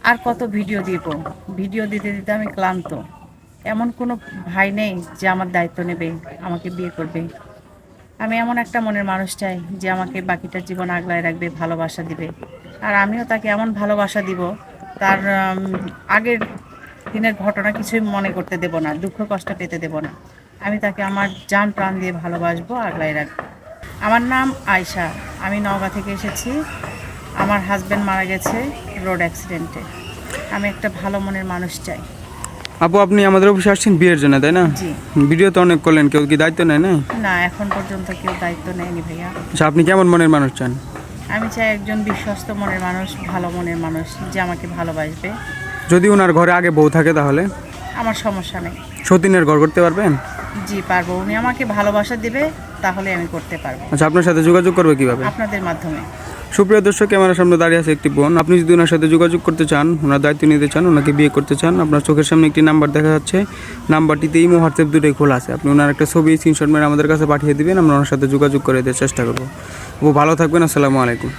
আর কত ভিডিও দিব, ভিডিও দিতে দিতে আমি ক্লান্ত। এমন কোনো ভাই নেই যে আমার দায়িত্ব নেবে, আমাকে বিয়ে করবে। আমি এমন একটা মনের মানুষ চাই যে আমাকে বাকিটা জীবন আগলায় রাখবে, ভালোবাসা দিবে। আর আমিও তাকে এমন ভালোবাসা দিব, তার আগের দিনের ঘটনা কিছুই মনে করতে দেব না, দুঃখ কষ্ট পেতে দেব না। আমি তাকে আমার জান প্রাণ দিয়ে ভালোবাসবো, আগলায় রাখবো। আমার নাম আয়শা, আমি নওগাঁ থেকে এসেছি। আমার হাজব্যান্ড মারা গেছে রোড অ্যাক্সিডেন্টে। আমি একটা ভালো মনের মানুষ চাই। আপু, আপনি আমাদের অফিসে আসছেন বিয়ের জন্য, তাই না? জি। ভিডিও তো অনেক করলেন, কেউ কি দায়িত্ব নেয় না? না, এখন পর্যন্ত কেউ দায়িত্ব নেয়নি ভাইয়া। আচ্ছা, আপনি কেমন মনের মানুষ চান? আমি চাই একজন বিশ্বস্ত মনের মানুষ, ভালো মনের মানুষ যে আমাকে ভালোবাসবে। যদি ওনার ঘরে আগে বউ থাকে তাহলে? আমার সমস্যা নেই। সতীনের ঘর করতে পারবেন? জি পারবো, উনি আমাকে ভালোবাসা দেবে, তাহলে আমি করতে পারবো। আচ্ছা, আপনার সাথে যোগাযোগ করবে কিভাবে? আপনাদের মাধ্যমে। সুপ্রিয় দর্শক, ক্যামেরার সামনে দাঁড়িয়ে আছে একটি বোন। আপনি যদি ওনার সাথে যোগাযোগ করতে চান, ওনার দায়িত্ব নিতে চান, ওনাকে বিয়ে করতে চান, আপনার চোখের সামনে একটি নাম্বার দেখা যাচ্ছে। নাম্বারটিতে ইমো, হোয়াটসঅ্যাপ দুটোই খোলা আছে। আপনি ওনার একটা ছবি স্ক্রিনশট মেরে আমাদের কাছে পাঠিয়ে দিবেন, আমরা ওনার সাথে যোগাযোগ করে দেওয়ার চেষ্টা করবো। ও ভালো থাকবেন। আসসালামু আলাইকুম।